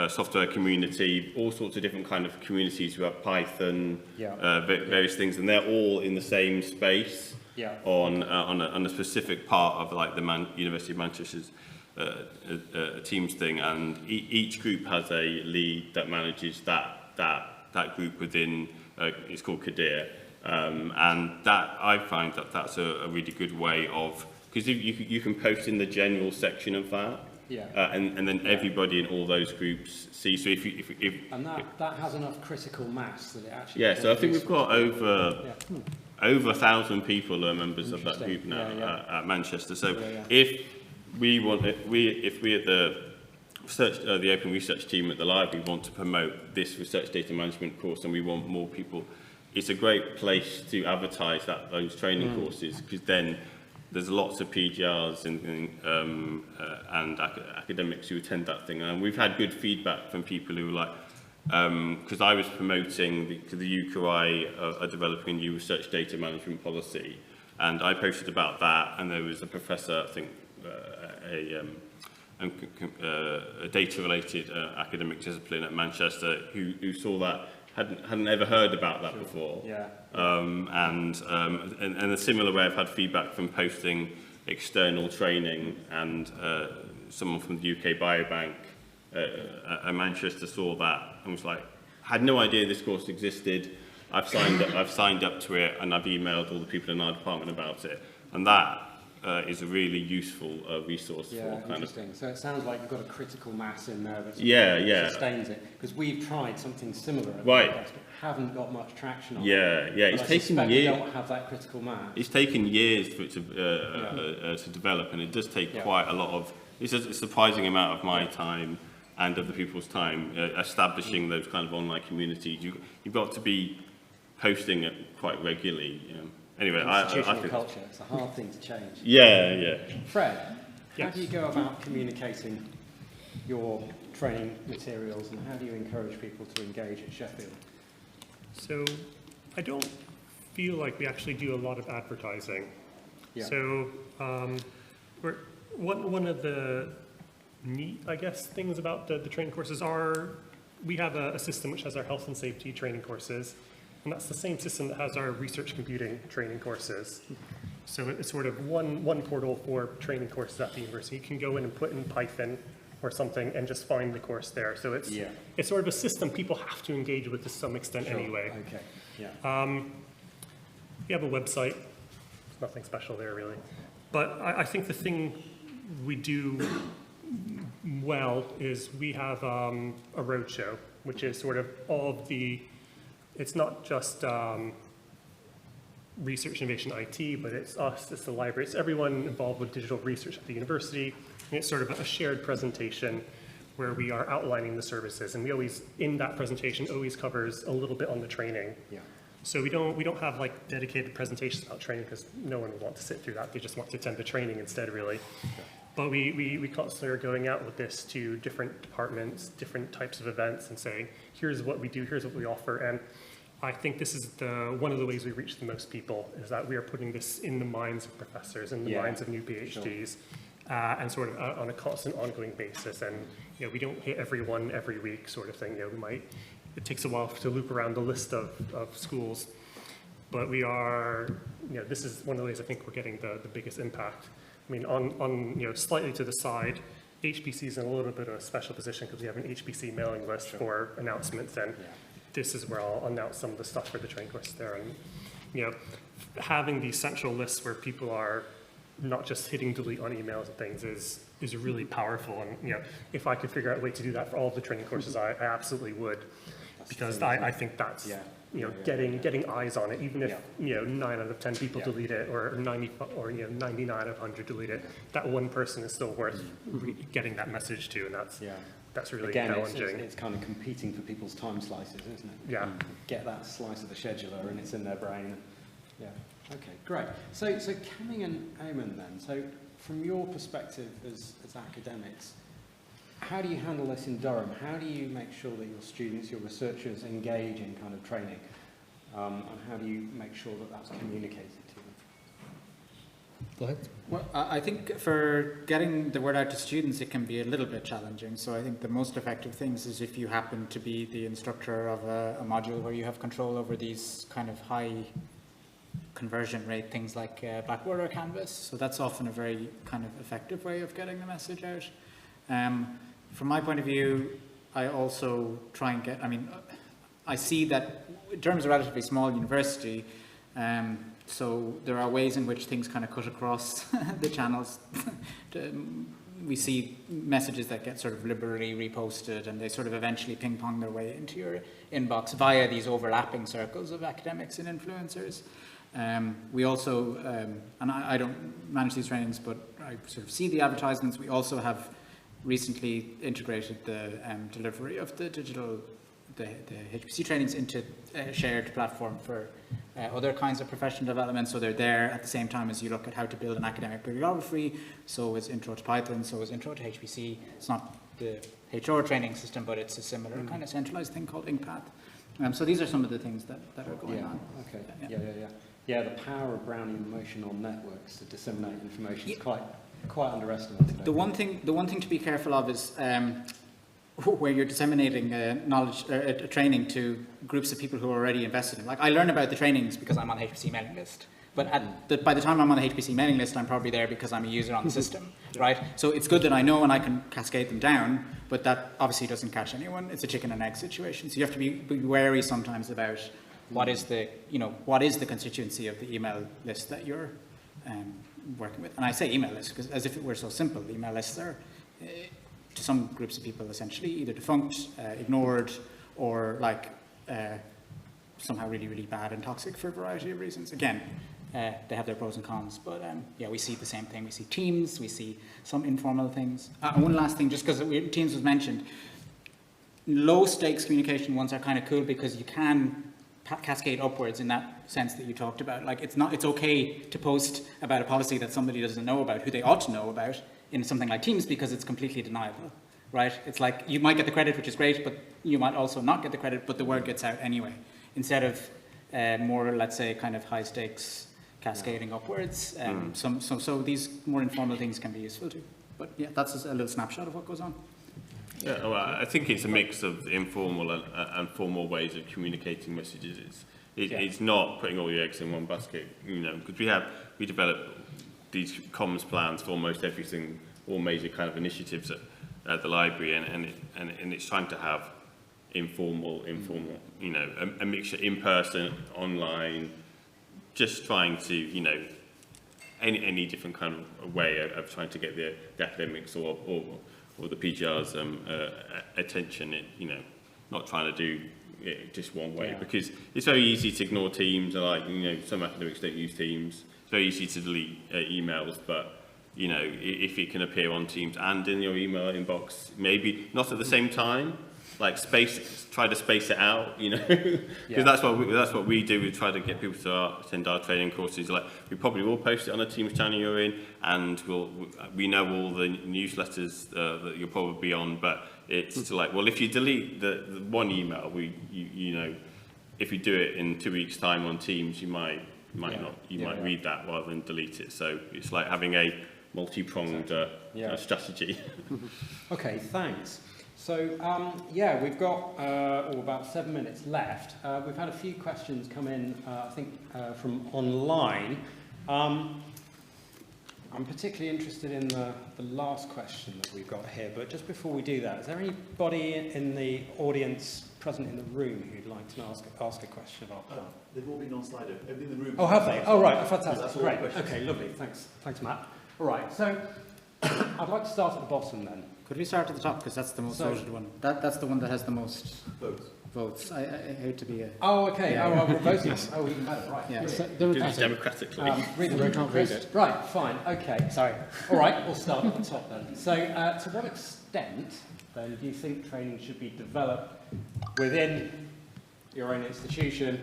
software community, all sorts of different kind of communities who have Python, various things, and they're all in the same space. Yeah. On a specific part of like the University of Manchester's Teams thing, and each group has a lead that manages that group within. It's called Kadir, and that I find that's a really good way of, because you can post in the general section of that. Yeah. And then everybody in all those groups see. So if and that has enough critical mass that it actually. Yeah. So I think we've got over 1,000 people are members of that group now at Manchester. So if we at the research, the Open Research team at the library want to promote this research data management course, and we want more people, it's a great place to advertise those training courses, because then there's lots of PGRs and academics who attend that thing, and we've had good feedback from people who are like. Because I was promoting the UKI are developing a new research data management policy, and I posted about that, and there was a professor, I think, a data-related academic discipline at Manchester who saw that, hadn't ever heard about that before. Yeah. And a similar way, I've had feedback from posting external training, and someone from the UK Biobank at Manchester saw that and was like, had no idea this course existed. I've signed up to it, and I've emailed all the people in our department about it, and that is a really useful resource for kind of. So it sounds like you've got a critical mass in there that sustains it, because we've tried something similar at but haven't got much traction on it. It's taken years. We don't have that critical mass. It's taken years for it to develop, and it does take quite a lot of. It's a surprising amount of my time and other people's time, establishing those kind of online communities. You've got to be posting it quite regularly. Anyway, I think culture, it's a hard thing to change. Yeah. Fred, how Yes. do you go about communicating your training materials, and how do you encourage people to engage at Sheffield? So I don't feel like we actually do a lot of advertising. Yeah. So one of the neat, I guess, things about the training courses are we have a system which has our health and safety training courses, and that's the same system that has our research computing training courses. So it's sort of one portal for training courses at the university. You can go in and put in Python or something and just find the course there. So it's sort of a system people have to engage with to some extent anyway. Okay. Yeah. We have a website. There's nothing special there really. But I think the thing we do well is we have a roadshow, which is sort of all of the, it's not just research, innovation, IT, but it's us, it's the library, it's everyone involved with digital research at the university. And it's sort of a shared presentation where we are outlining the services, and we always, in that presentation, always covers a little bit on the training. Yeah. So we don't have like dedicated presentations about training because no one would want to sit through that. They just want to attend the training instead, really. But we constantly are going out with this to different departments, different types of events, and saying, here's what we do, here's what we offer. And I think this is one of the ways we reach the most people, is that we are putting this in the minds of professors, in the minds of new PhDs, and sort of on a constant, ongoing basis. And we don't hit everyone every week, sort of thing. It takes a while to loop around the list of schools, but we are, this is one of the ways I think we're getting the biggest impact. I mean, on slightly to the side, HPC is in a little bit of a special position because we have an HPC mailing list for announcements, and this is where I'll announce some of the stuff for the training course there. And having these central lists where people are not just hitting delete on emails and things is really powerful. And if I could figure out a way to do that for all of the training courses, I absolutely would, because I think that's getting eyes on it, even if 9 out of 10 people delete it, or 99 out of 100 delete it, that one person is still worth getting that message to, and that's really challenging. It's kind of competing for people's time slices, isn't it? Yeah. Get that slice of the scheduler, and it's in their brain. Yeah. Okay, great. So Keming and Eamonn then. So from your perspective as academics, how do you handle this in Durham? How do you make sure that your students, your researchers engage in kind of training? And how do you make sure that that's communicated to them? Go ahead. Well, I think for getting the word out to students, it can be a little bit challenging. So I think the most effective things is if you happen to be the instructor of a module where you have control over these kind of high conversion rate things like Blackboard or Canvas. So that's often a very kind of effective way of getting the message out. From my point of view, I also try and get, I see that Durham's a relatively small university, so there are ways in which things kind of cut across the channels. We see messages that get sort of liberally reposted, and they sort of eventually ping pong their way into your inbox via these overlapping circles of academics and influencers. We also, and I don't manage these trainings, but I sort of see the advertisements. We also have recently integrated the delivery of the HPC trainings into a shared platform for other kinds of professional development. So they're there at the same time as you look at how to build an academic bibliography. So is Intro to Python, so is Intro to HPC. It's not the HR training system, but it's a similar kind of centralized thing called InkPath. So these are some of the things that are going on. Okay. Yeah, the power of Brownian emotional networks to disseminate information is quite underestimated. The one thing to be careful of is where you're disseminating knowledge, training to groups of people who are already invested in. Like, I learn about the trainings because I'm on the HPC mailing list. But by the time I'm on the HPC mailing list, I'm probably there because I'm a user on the system, right? So it's good that I know and I can cascade them down, but that obviously doesn't catch anyone. It's a chicken and egg situation. So you have to be wary sometimes about what is the constituency of the email list that you're working with. And I say email list because as if it were so simple. Email lists are, to some groups of people, essentially either defunct, ignored, or somehow really, really bad and toxic for a variety of reasons. Again, they have their pros and cons, but yeah, we see the same thing. We see teams, we see some informal things. And one last thing, just because teams was mentioned, low stakes communication ones are kind of cool because you can cascade upwards in that sense that you talked about. Like it's okay to post about a policy that somebody doesn't know about, who they ought to know about, in something like Teams because it's completely deniable, right? It's like you might get the credit, which is great, but you might also not get the credit, but the word gets out anyway. Instead of more, let's say, kind of high stakes cascading upwards. So these more informal things can be useful too. But yeah, that's just a little snapshot of what goes on. Yeah, well, I think it's a mix of informal and formal ways of communicating messages. It's not putting all your eggs in one basket, you know, because we develop these comms plans for almost everything, all major kind of initiatives at the library, and it's trying to have informal, you know, a mixture in person, online, just trying to, you know, any different kind of way of trying to get the academics or the PGR's attention, you know, not trying to do it just one way, because it's very easy to ignore Teams, like, you know, some academics don't use Teams. It's very easy to delete emails, but, you know, if it can appear on Teams and in your email inbox, maybe not at the same time, like try to space it out, you know, because that's what we do. We try to get people to attend our training courses. Like, we probably will post it on the Teams channel you're in, and we know all the newsletters that you'll probably be on, but it's like, well, if you delete the one email, you know, if you do it in 2 weeks' time on Teams, you might read that rather than delete it. So it's like having a multi-pronged strategy. Okay, thanks. So, we've got about 7 minutes left. We've had a few questions come in, I think, from online. I'm particularly interested in the last question that we've got here, but just before we do that, is there anybody in the audience present in the room who'd like to ask a question about that? They've all been on Slido. Everybody in the room. Oh, have they? Oh, right, fantastic. That's all Great. the questions. Okay, lovely. Thanks, Matt. All right, so I'd like to start at the bottom then. Could we start at the top, because that's the most voted one? That's the one that has the most votes. I hate to be a... Oh, okay. Yeah. Oh, we're voting. Oh, even better. Right. Yeah. So, Do this democratically. Read the can't read it. Right, fine. Okay. Sorry. All right, we'll start at the top then. So, to what extent, then, do you think training should be developed within your own institution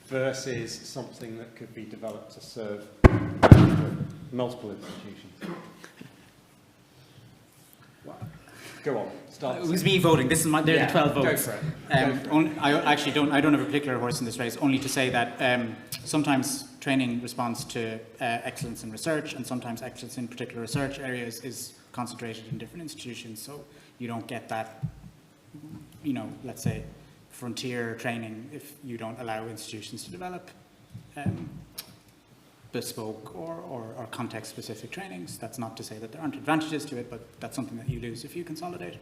versus something that could be developed to serve multiple institutions? Go on. Start. It was me voting. This is the 12 votes. Go for it. I don't have a particular horse in this race, only to say that sometimes training responds to excellence in research, and sometimes excellence in particular research areas is concentrated in different institutions, so you don't get that, you know, let's say, frontier training if you don't allow institutions to develop bespoke or context-specific trainings. That's not to say that there aren't advantages to it, but that's something that you lose if you consolidate.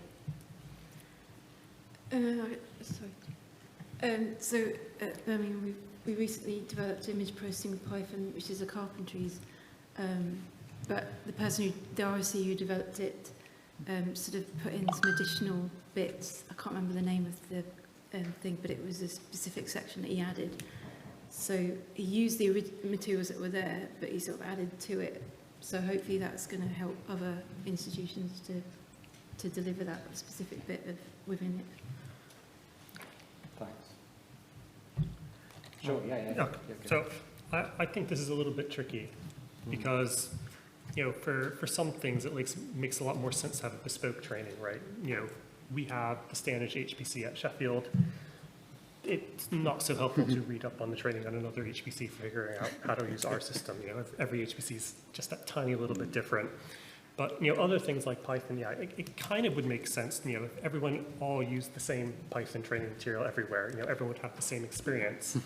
So at Birmingham, we recently developed image processing with Python, which is a carpentries, but the RSC who developed it sort of put in some additional bits. I can't remember the name of the thing, but it was a specific section that he added. So he used the materials that were there, but he sort of added to it. So hopefully that's going to help other institutions to deliver that specific bit of within it. Thanks. Sure, yeah. Okay. So I think this is a little bit tricky because, you know, for some things it makes a lot more sense to have a bespoke training, right? You know, we have the standard HPC at Sheffield. It's not so helpful to read up on the training on another HPC for figuring out how to use our system. You know, every HPC is just that tiny little bit different. But, you know, other things like Python, it kind of would make sense, you know, if everyone all used the same Python training material everywhere, you know, everyone would have the same experience.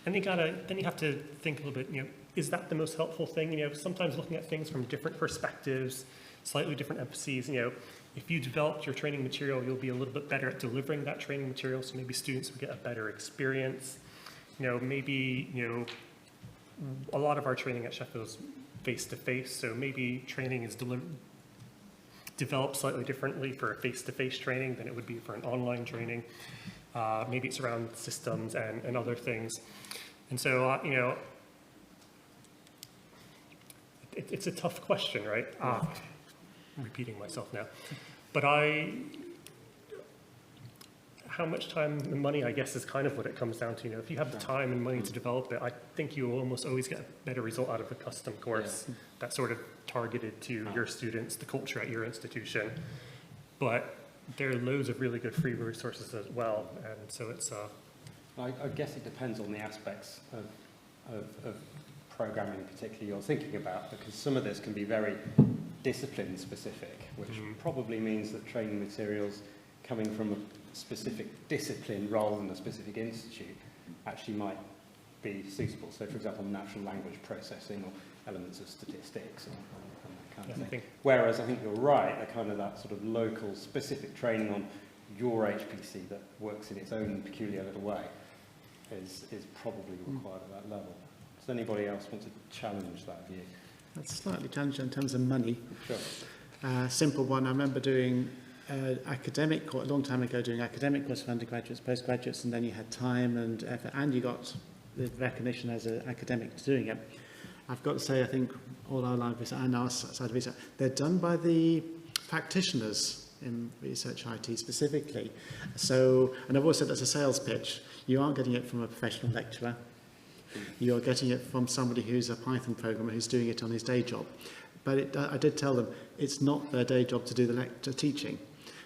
And then you have to think a little bit, you know, is that the most helpful thing? You know, sometimes looking at things from different perspectives, slightly different emphases, you know, if you developed your training material, you'll be a little bit better at delivering that training material, so maybe students would get a better experience. You know, maybe, you know, a lot of our training at Sheffield is face-to-face, so maybe training is developed slightly differently for a face-to-face training than it would be for an online training. Maybe it's around systems and other things. And so, you know, it's a tough question, right? I'm repeating myself now. But how much time and money, I guess, is kind of what it comes down to. You know, if you have the time and money to develop it, I think you will almost always get a better result out of a custom course that's sort of targeted to your students, the culture at your institution. But there are loads of really good free resources as well, and so it's... I guess it depends on the aspects of programming particularly you're thinking about, because some of this can be very discipline specific, which probably means that training materials coming from a specific discipline rather than a specific institute actually might be suitable. So, for example, natural language processing or elements of statistics and that kind of thing. Whereas I think you're right, that sort of local specific training on your HPC that works in its own peculiar little way is probably required at that level. Does anybody else want to challenge that view? That's slightly challenging in terms of money. Sure. Simple one, I remember doing academic course, a long time ago, doing academic course for undergraduates, postgraduates, and then you had time and effort, and you got the recognition as an academic doing it. I've got to say, I think all our libraries and our side of research, they're done by the practitioners in research IT specifically. So, and I've always said that's a sales pitch. You aren't getting it from a professional lecturer. You're getting it from somebody who's a Python programmer who's doing it on his day job. But I did tell them it's not their day job to do the teaching.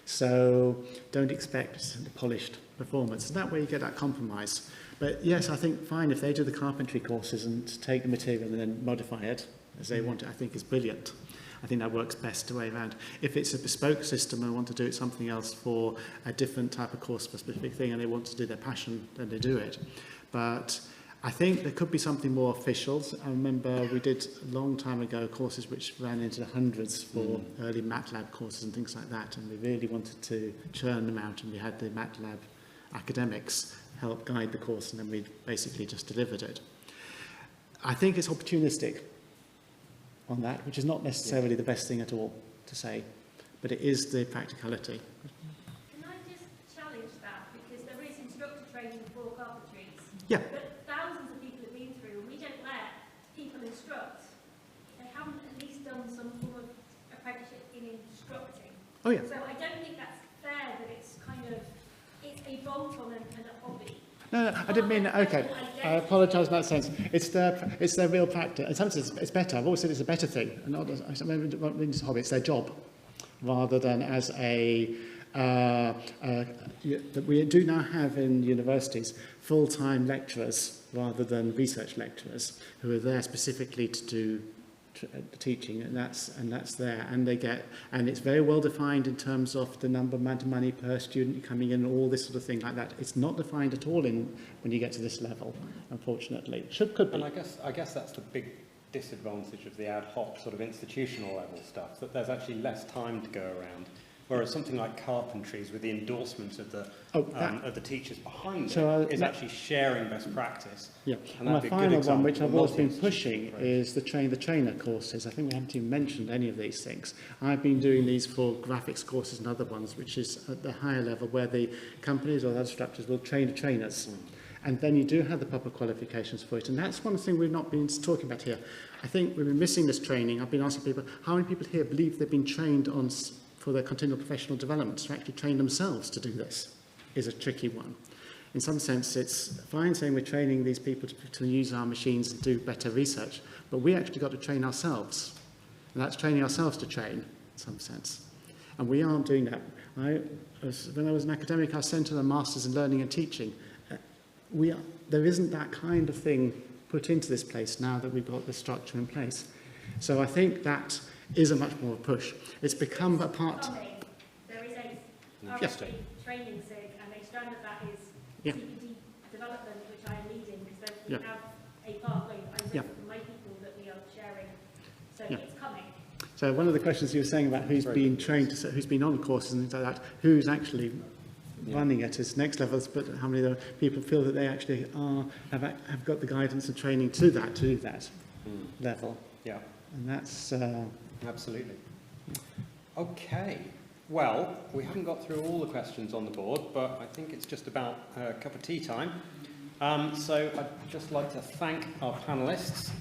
So don't expect the polished performance. And that way you get that compromise. But yes, I think fine if they do the carpentry courses and take the material and then modify it as they want it, I think is brilliant. I think that works best the way around. If it's a bespoke system and want to do it something else for a different type of course for a specific thing and they want to do their passion, then they do it. But I think there could be something more official. I remember we did a long time ago courses which ran into the hundreds for early MATLAB courses and things like that, and we really wanted to churn them out, and we had the MATLAB academics help guide the course, and then we basically just delivered it. I think it's opportunistic on that, which is not necessarily the best thing at all to say, but it is the practicality. Can I just challenge that? Because there is instructor training for carpentries. Yeah. But thousands of people have been through, and we don't let people instruct. They haven't at least done some form of apprenticeship in instructing. Oh yeah. So I don't think that's fair that it's kind of, it's a bolt-on and a hobby. No, I didn't mean that. Okay, I apologise in that sense. It's their real practice. In some sense, it's better. I've always said it's a better thing. And not as a hobby, it's their job, rather than as a. That we do now have in universities full-time lecturers rather than research lecturers who are there specifically to do teaching, and that's there, and it's very well defined in terms of the amount of money per student coming in, all this sort of thing like that. It's not defined at all when you get to this level, unfortunately. Could be. And I guess that's the big disadvantage of the ad hoc sort of institutional level stuff, that there's actually less time to go around. Whereas something like carpentries, with the endorsement of the teachers behind it, is actually sharing best practice. Yeah, and my final one, which I've always been pushing, is the train the trainer courses. I think we haven't even mentioned any of these things. I've been doing these for graphics courses and other ones, which is at the higher level, where the companies or other structures will train the trainers. And then you do have the proper qualifications for it. And that's one thing we've not been talking about here. I think we've been missing this training. I've been asking people, how many people here believe they've been trained on for their continual professional development, to actually train themselves to do this, is a tricky one. In some sense, it's fine saying we're training these people to use our machines and do better research, but we actually got to train ourselves. And that's training ourselves to train, in some sense. And we aren't doing that. When I was an academic, I sent to a Masters in Learning and Teaching. There isn't that kind of thing put into this place now that we've got the structure in place. So I think that is a much more push. It's become a part. There is a RSD training SIG, and a strand of that is TPD development, which I am leading, because we have a pathway that I know from my people that we are sharing. So it's coming. So one of the questions you were saying about who's been trained, who's been on courses and things like that, who's actually running at its next levels, but how many of the people feel that they actually have got the guidance and training to do that level. Yeah. And that's... Absolutely. Okay. Well, we haven't got through all the questions on the board, but I think it's just about a cup of tea time. So I'd just like to thank our panellists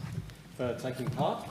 for taking part.